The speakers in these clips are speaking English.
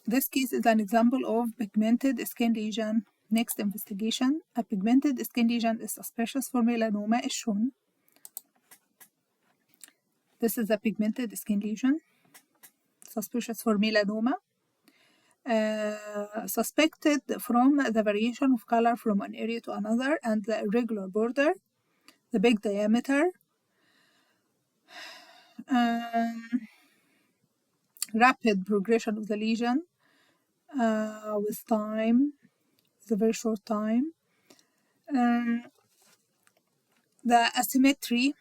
This case is an example of pigmented skin lesion. Next investigation. A pigmented skin lesion is suspicious for melanoma is shown. This is a pigmented skin lesion, suspicious for melanoma. Suspected from the variation of color from one area to another and the irregular border, the big diameter, rapid progression of the lesion with time, it's a very short time. The asymmetry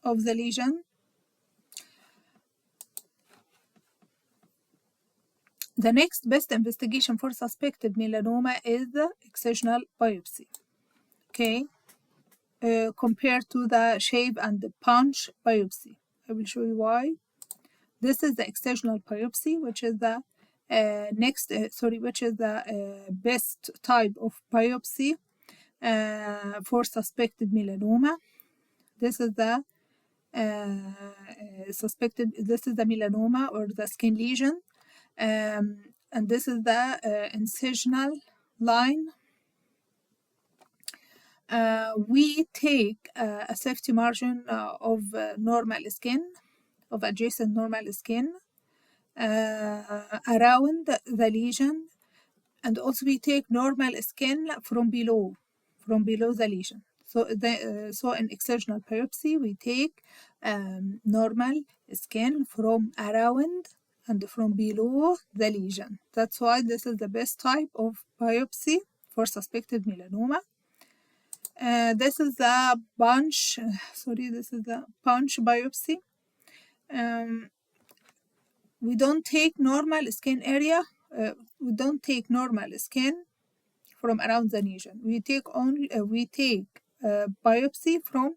of the lesion. The next best investigation for suspected melanoma is the excisional biopsy, okay, compared to the shave and the punch biopsy. I will show you why. This is the excisional biopsy, which is the best type of biopsy for suspected melanoma. This is the melanoma or the skin lesion, and this is the incisional line. We take a safety margin of normal skin, of adjacent normal skin around the lesion, and also we take normal skin from below the lesion. So in excisional biopsy, we take normal skin from around and from below the lesion. That's why this is the best type of biopsy for suspected melanoma. This is the punch biopsy. We don't take normal skin area. We don't take normal skin from around the lesion. We take biopsy from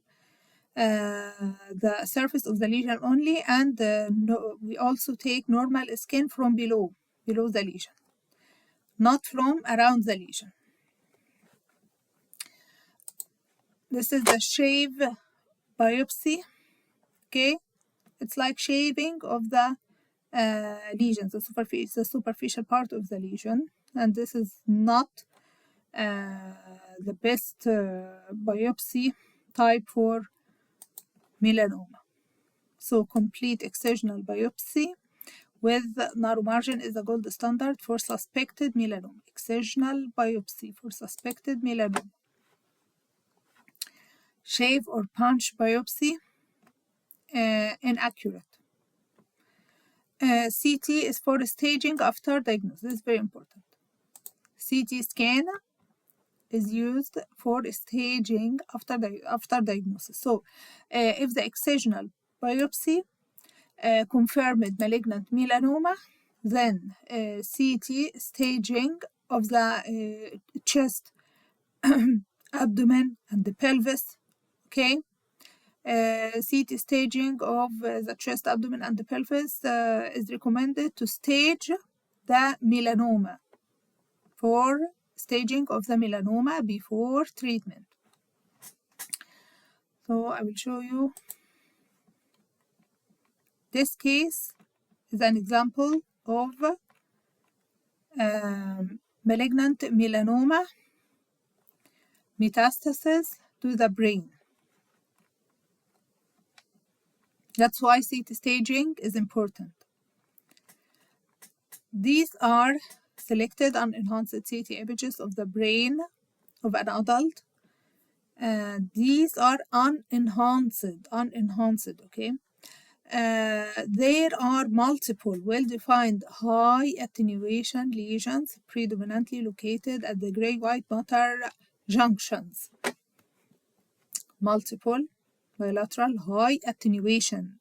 the surface of the lesion only, and we also take normal skin from below the lesion, not from around the lesion. This is the shave biopsy. Okay, it's like shaving of the lesion, the superficial part of the lesion, and this is not the best biopsy type for melanoma. So complete excisional biopsy with narrow margin is the gold standard for suspected melanoma. Excisional biopsy for suspected melanoma. Shave or punch biopsy, inaccurate. CT is for staging after diagnosis. This is very important. CT scan is used for staging after diagnosis. So if the excisional biopsy confirmed malignant melanoma, then CT staging of the chest, abdomen, and the pelvis, okay? CT staging of the chest, abdomen, and the pelvis is recommended to stage the melanoma, for staging of the melanoma before treatment. So I will show you. This case is an example of malignant melanoma, metastases to the brain. That's why CT staging is important. These are selected and enhanced CT images of the brain of an adult. These are unenhanced, okay? There are multiple well-defined high attenuation lesions predominantly located at the gray-white matter junctions. Multiple bilateral high attenuation.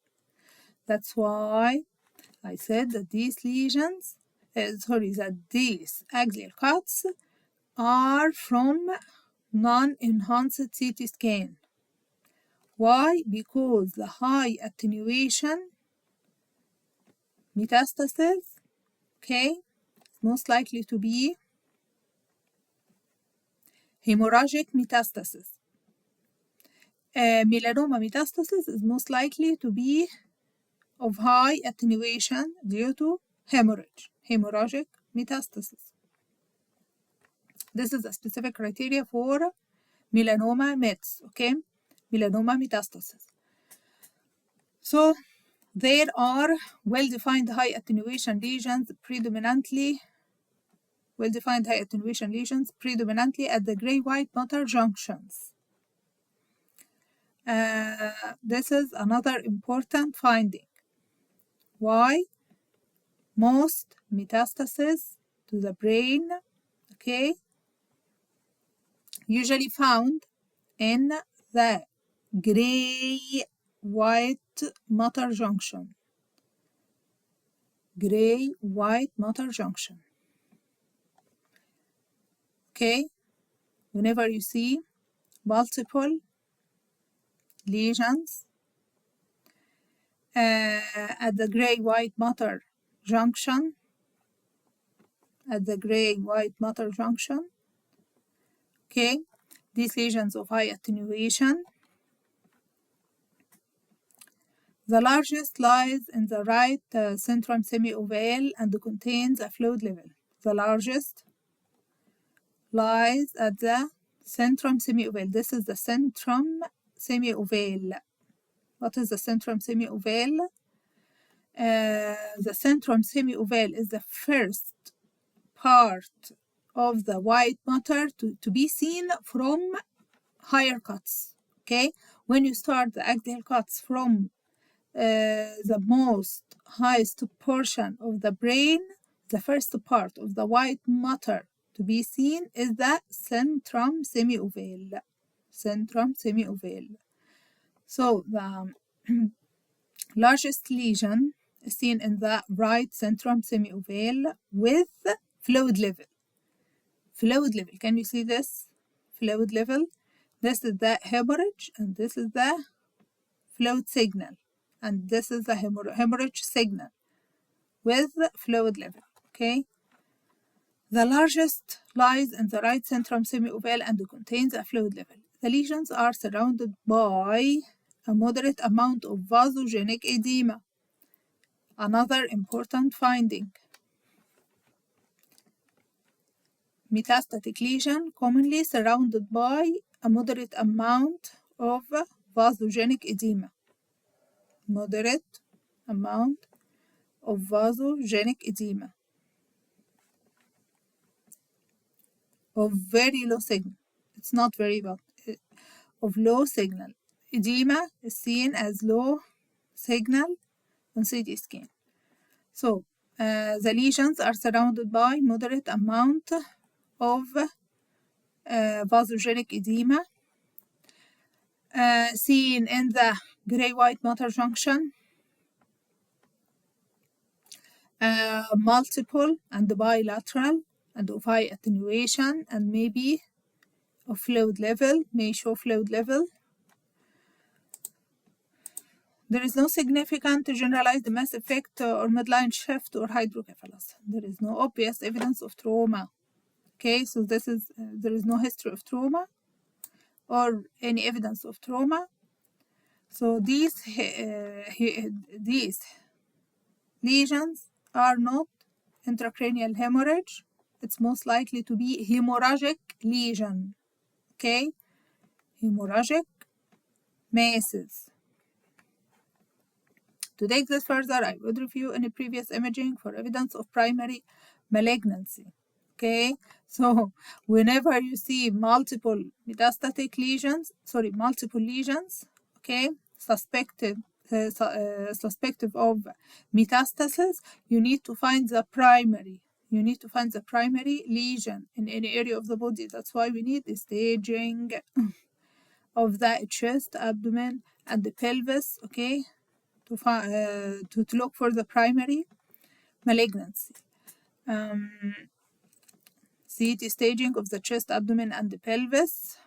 That's why I said that these lesions, these axial cuts are from non-enhanced CT scan. Why? Because the high attenuation metastasis, okay, is most likely to be hemorrhagic metastasis. Melanoma metastasis is most likely to be of high attenuation due to hemorrhage. hemorrhagic metastasis. This is a specific criteria for melanoma mets, okay? Melanoma metastasis. So there are well-defined high attenuation lesions predominantly at the gray-white matter junctions. This is another important finding. Why? Most metastases to the brain, okay, usually found in the gray-white matter junction. Gray-white matter junction. Okay, whenever you see multiple lesions at the gray-white matter junction, okay, these lesions of high attenuation, the largest lies in the right centrum semi-ovale and contains a fluid level. The largest lies at the centrum semi-ovale. This is the centrum semi-ovale. What is the centrum semi-ovale? The centrum semi-ovale is the first part of the white matter to be seen from higher cuts. Okay, when you start the axial cuts from the most highest portion of the brain, the first part of the white matter to be seen is the centrum semi-ovale. So the largest lesion is seen in the right centrum semi-ovale with fluid level. Can you see this? Fluid level. This is the hemorrhage and this is the fluid signal. And this is the hemorrhage signal with fluid level. Okay. The largest lies in the right centrum semi-ovale and contains a fluid level. The lesions are surrounded by a moderate amount of vasogenic edema. Another important finding. Metastatic lesion commonly surrounded by a moderate amount of vasogenic edema. Moderate amount of vasogenic edema. Of very low signal. It's not very bad. Of low signal. Edema is seen as low signal on CT scan. So the lesions are surrounded by moderate amount of vasogenic edema seen in the gray-white matter junction, multiple and bilateral and of high attenuation and maybe of fluid level, may show fluid level. There is no significant generalized mass effect or midline shift or hydrocephalus. There is no obvious evidence of trauma. Okay, so this is there is no history of trauma or any evidence of trauma. So these lesions are not intracranial hemorrhage. It's most likely to be hemorrhagic lesion. Okay, hemorrhagic masses. To take this further, I would review any previous imaging for evidence of primary malignancy. Okay, so whenever you see multiple lesions, okay, suspected of metastasis, you need to find the primary. Lesion in any area of the body. That's why we need the staging of the chest, abdomen, and the pelvis. Okay, to look for the primary malignancy. CT staging of the chest, abdomen, and the pelvis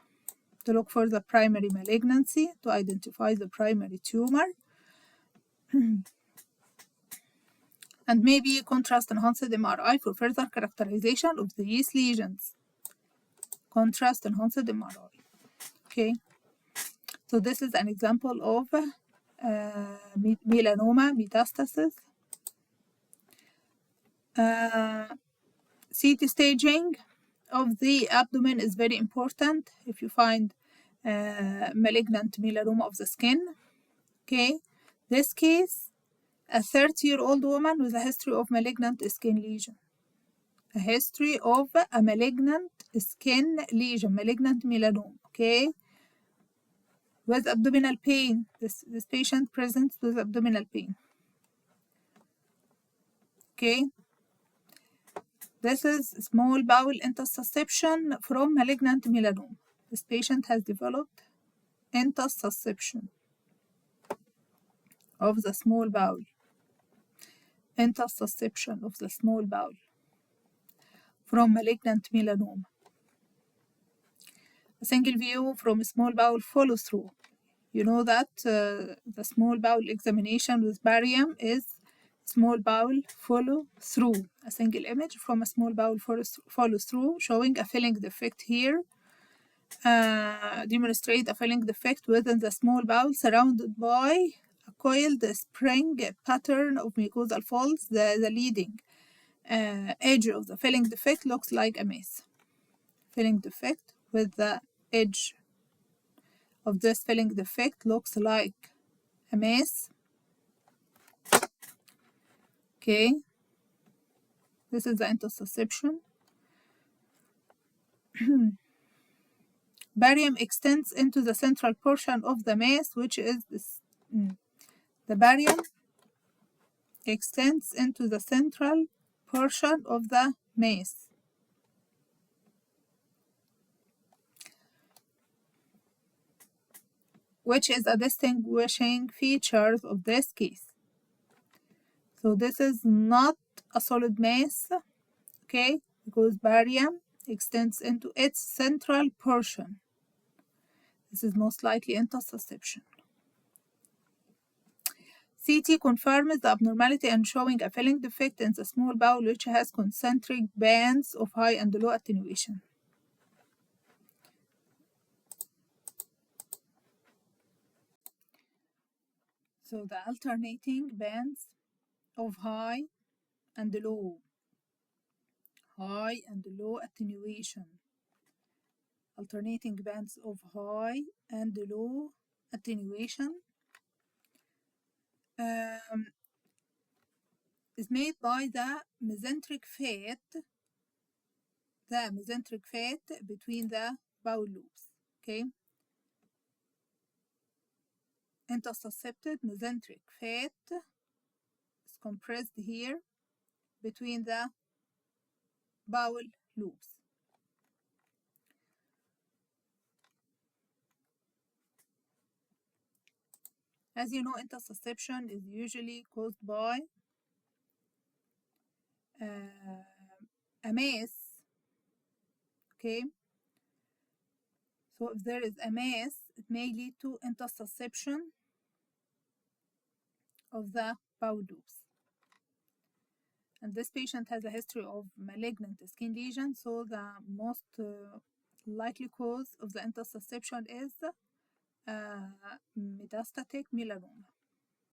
to look for the primary malignancy, to identify the primary tumor. And maybe contrast enhanced MRI for further characterization of these lesions. Contrast enhanced MRI. Okay, so this is an example of melanoma metastasis. CT staging of the abdomen is very important if you find malignant melanoma of the skin. Okay, this case, a 30-year-old woman with a history of malignant skin lesion. A history of a malignant skin lesion, malignant melanoma, okay? With abdominal pain. This patient presents with abdominal pain. Okay? This is small bowel intussusception from malignant melanoma. This patient has developed intussusception of the small bowel. Intussusception of the small bowel from malignant melanoma. A single view from small bowel follow through. You know that the small bowel examination with barium is small bowel follow through. A single image from a small bowel follow through showing a filling defect here. Demonstrate a filling defect within the small bowel surrounded by a coiled spring pattern of mucosal folds. The leading edge of the filling defect looks like a mass. Filling defect with the edge of this filling defect looks like a mass. Okay, this is the intussusception. Barium extends into the central portion of the mass, which is this. The barium extends into the central portion of the mass. Which is a distinguishing feature of this case. So this is not a solid mass, okay, because barium extends into its central portion. This is most likely intussusception. CT confirms the abnormality and showing a filling defect in the small bowel which has concentric bands of high and low attenuation. So the alternating bands of high and low attenuation. Alternating bands of high and low attenuation is made by the mesenteric fat between the bowel loops. Okay, intussuscepted mesenteric fat is compressed here between the bowel loops. As you know, intussusception is usually caused by a mass. Okay, so if there is a mass, it may lead to intussusception of the bowel loops. And this patient has a history of malignant skin lesion, so the most likely cause of the intussusception is metastatic melanoma.